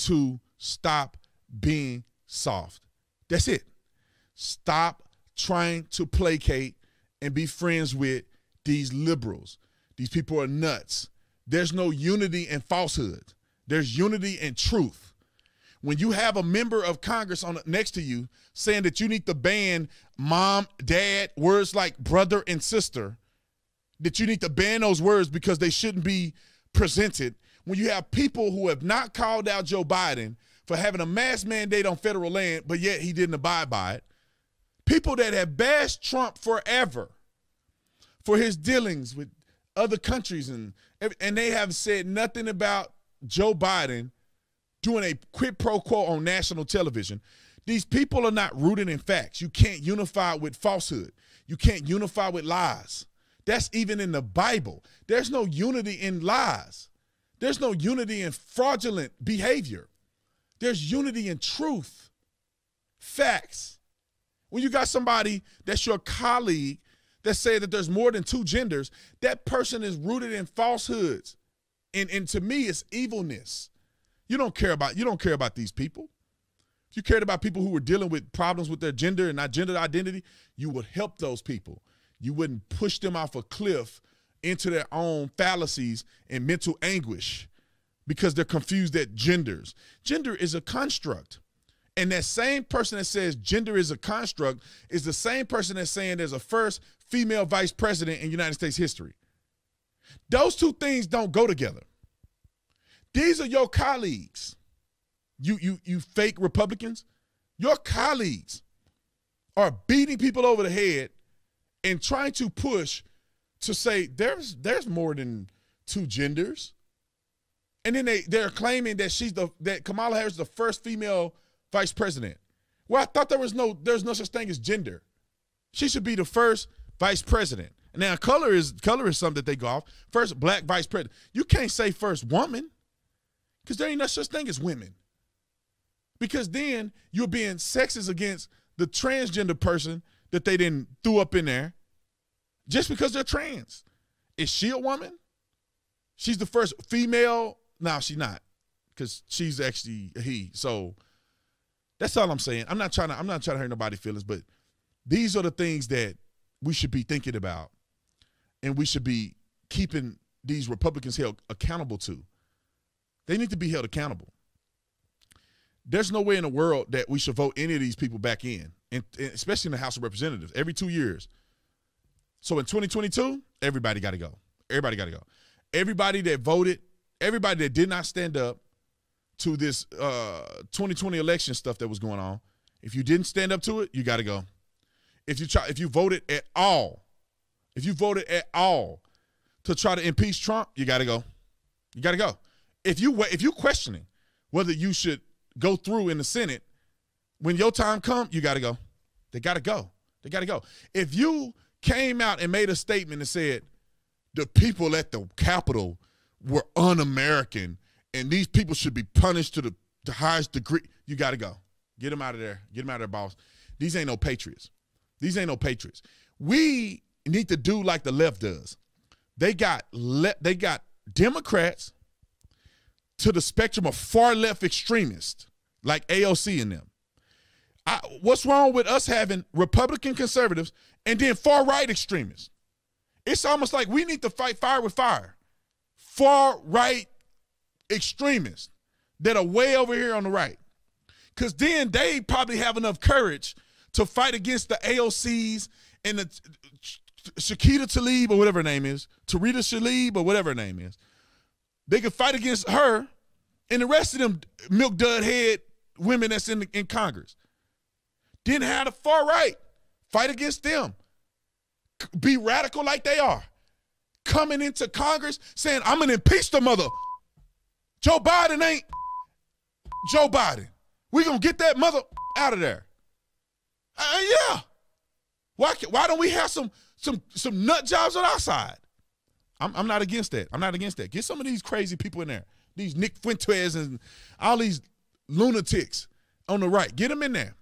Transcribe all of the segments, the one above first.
to stop being soft. That's it. Stop trying to placate and be friends with these liberals. These people are nuts. There's no unity in falsehood. There's unity in truth. When you have a member of Congress next to you saying that you need to ban mom, dad, words like brother and sister, that you need to ban those words because they shouldn't be presented. When you have people who have not called out Joe Biden for having a mask mandate on federal land, but yet he didn't abide by it. People that have bashed Trump forever for his dealings with other countries, and they have said nothing about Joe Biden doing a quid pro quo on national television. These people are not rooted in facts. You can't unify with falsehood. You can't unify with lies. That's even in the Bible. There's no unity in lies. There's no unity in fraudulent behavior. There's unity in truth, facts. When you got somebody that's your colleague that say that there's more than two genders, that person is rooted in falsehoods. And to me, it's evilness. You don't care about these people. If you cared about people who were dealing with problems with their gender and not gender identity, you would help those people. You wouldn't push them off a cliff into their own fallacies and mental anguish because they're confused at genders. Gender is a construct. And that same person that says gender is a construct is the same person that's saying there's a first female vice president in United States history. Those two things don't go together. These are your colleagues. You fake Republicans. Your colleagues are beating people over the head and trying to push to say there's more than two genders. And then they're claiming that that Kamala Harris is the first female vice president. Well, I thought there's no such thing as gender. She should be the first vice president. Now, color is something that they go off. First black vice president. You can't say first woman because there ain't no such thing as women. Because then you're being sexist against the transgender person that they didn't threw up in there just because they're trans. Is she a woman? She's the first female. No, she's not, because she's actually a he. So that's all I'm saying. I'm not trying to hurt nobody's feelings, but these are the things that we should be thinking about, and we should be keeping these Republicans held accountable to. They need to be held accountable. There's no way in the world that we should vote any of these people back in, and especially in the House of Representatives, every 2 years. So in 2022, everybody got to go. Everybody got to go. Everybody that voted, everybody that did not stand up to this 2020 election stuff that was going on, if you didn't stand up to it, you got to go. If you voted at all to try to impeach Trump, you got to go. You got to go. If you questioning whether you should go through in the Senate, when your time comes, you got to go. They got to go. They got to go. If you came out and made a statement and said the people at the Capitol were un-American and these people should be punished to the highest degree, you got to go. Get them out of there. Get them out of there, boss. These ain't no patriots. These ain't no patriots. We need to do like the left does. They got Democrats to the spectrum of far left extremists like AOC and them. What's wrong with us having Republican conservatives and then far right extremists? It's almost like we need to fight fire with fire. Far right extremists that are way over here on the right. Because then they probably have enough courage to fight against the AOCs and the Shakita Tlaib or whatever her name is, Tarita Tlaib or whatever her name is. They could fight against her and the rest of them milk dud head women that's in Congress. Then have the far right fight against them. Be radical like they are. Coming into Congress saying, I'm going to impeach the mother. Joe Biden ain't Joe Biden. We're going to get that mother out of there. Yeah. Why don't we have some nut jobs on our side? I'm not against that. I'm not against that. Get some of these crazy people in there. These Nick Fuentes and all these lunatics on the right. Get them in there.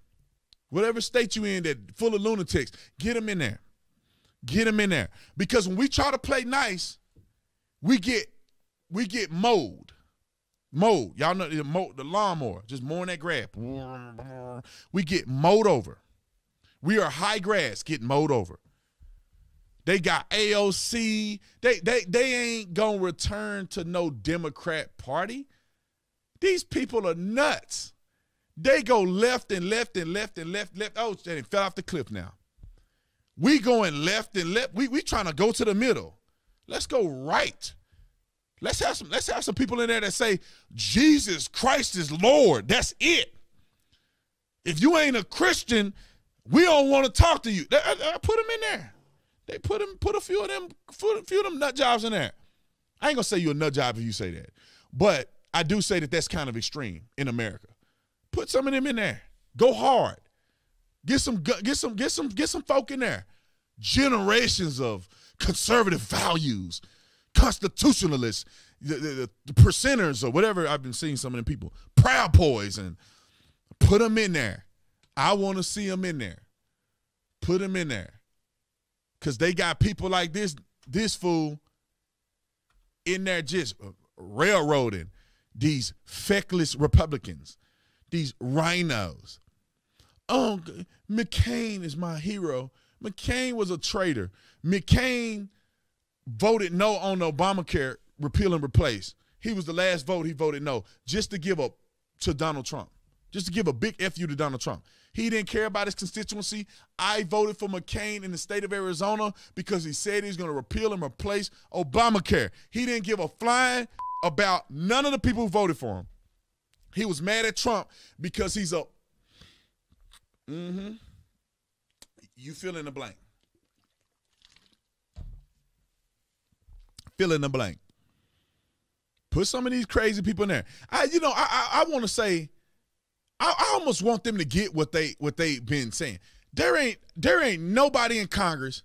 Whatever state you in that full of lunatics, get them in there. Get them in there. Because when we try to play nice, we get mowed. Mowed. Y'all know the lawnmower, just mowing that grass. We get mowed over. We are high grass getting mowed over. They got AOC. They ain't gonna return to no Democrat party. These people are nuts. They go left and left and left and left. Oh, they fell off the cliff now. We going left and left. We trying to go to the middle. Let's go right. Let's have some people in there that say Jesus Christ is Lord. That's it. If you ain't a Christian, we don't want to talk to you. I put them in there. They put a few of them nut jobs in there. I ain't gonna say you're a nut job if you say that, but I do say that that's kind of extreme in America. Put some of them in there. Go hard. Get some folk in there. Generations of conservative values, constitutionalists, the percenters or whatever. I've been seeing some of them people, Proud Boys, and put them in there. I want to see them in there. Put them in there. Because they got people like this fool in there just railroading these feckless Republicans, these rhinos. Oh, McCain is my hero. McCain was a traitor. McCain voted no on Obamacare, repeal and replace. He was the last vote he voted no, just to give up to Donald Trump, just to give a big F you to Donald Trump. He didn't care about his constituency. I voted for McCain in the state of Arizona because he said he's going to repeal and replace Obamacare. He didn't give a flying about none of the people who voted for him. He was mad at Trump because he's a You fill in the blank. Fill in the blank. Put some of these crazy people in there. I want to say, I almost want them to get what they've been saying. There ain't nobody in Congress,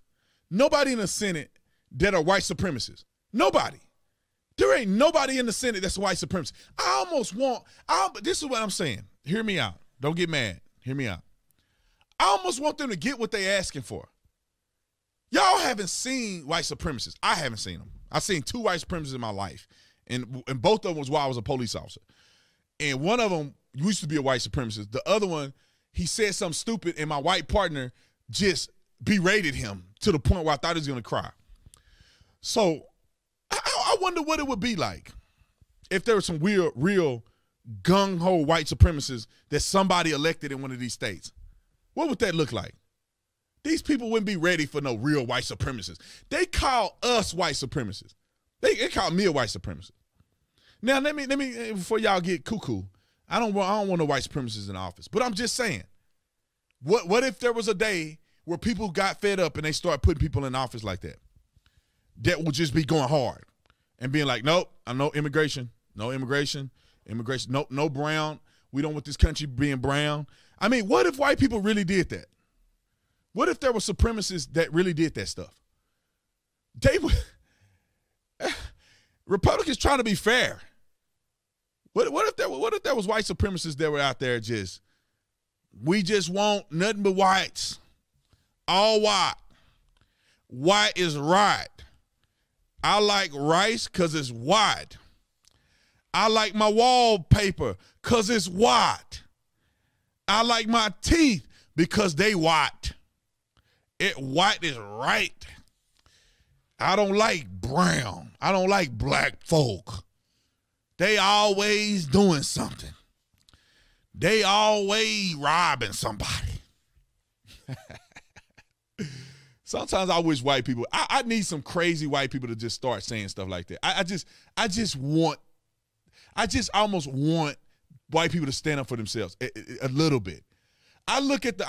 nobody in the Senate that are white supremacists. Nobody. There ain't nobody in the Senate that's a white supremacist. This is what I'm saying. Hear me out. Don't get mad. Hear me out. I almost want them to get what they asking for. Y'all haven't seen white supremacists. I haven't seen them. I've seen 2 white supremacists in my life, and both of them was while I was a police officer. And one of them used to be a white supremacist. The other one, he said something stupid, and my white partner just berated him to the point where I thought he was going to cry. So I wonder what it would be like if there was some real gung-ho white supremacists that somebody elected in one of these states. What would that look like? These people wouldn't be ready for no real white supremacists. They call us white supremacists. They call me a white supremacist. Now let me before y'all get cuckoo. I don't want no white supremacists in office. But I'm just saying, what if there was a day where people got fed up and they start putting people in office like that? That would just be going hard and being like, nope, no immigration, nope, no brown. We don't want this country being brown. I mean, what if white people really did that? What if there were supremacists that really did that stuff? They would. Republicans trying to be fair. What if there was white supremacists that were out there we just want nothing but whites, all white. White is right. I like rice because it's white. I like my wallpaper because it's white. I like my teeth because they white. White is right. I don't like brown. I don't like black folk. They always doing something. They always robbing somebody. Sometimes I wish white people, I need some crazy white people to just start saying stuff like that. I just almost want white people to stand up for themselves a little bit. I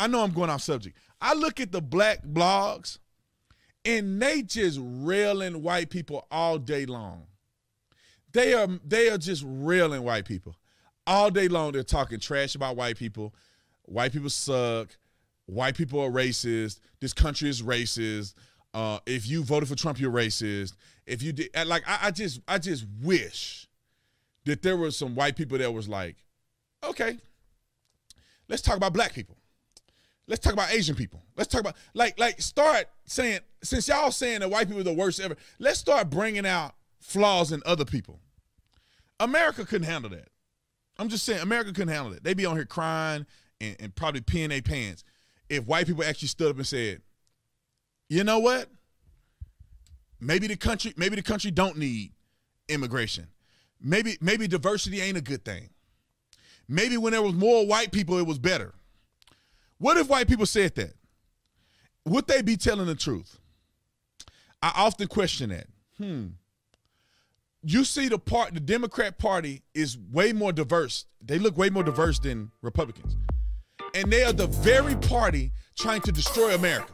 know I'm going off subject. I look at the black blogs and they just railing white people all day long. They are just railing white people. All day long they're talking trash about white people. White people suck. White people are racist. This country is racist. If you voted for Trump, you're racist. If you did, I just wish that there were some white people that was like, okay, let's talk about black people. Let's talk about Asian people. Let's talk about, start saying, since y'all saying that white people are the worst ever, let's start bringing out flaws in other people. America couldn't handle that. I'm just saying, America couldn't handle it. They'd be on here crying and probably peeing their pants if white people actually stood up and said, you know what? Maybe the country don't need immigration. Maybe diversity ain't a good thing. Maybe when there was more white people, it was better. What if white people said that? Would they be telling the truth? I often question that. You see the Democrat Party is way more diverse. They look way more diverse than Republicans. And they are the very party trying to destroy America.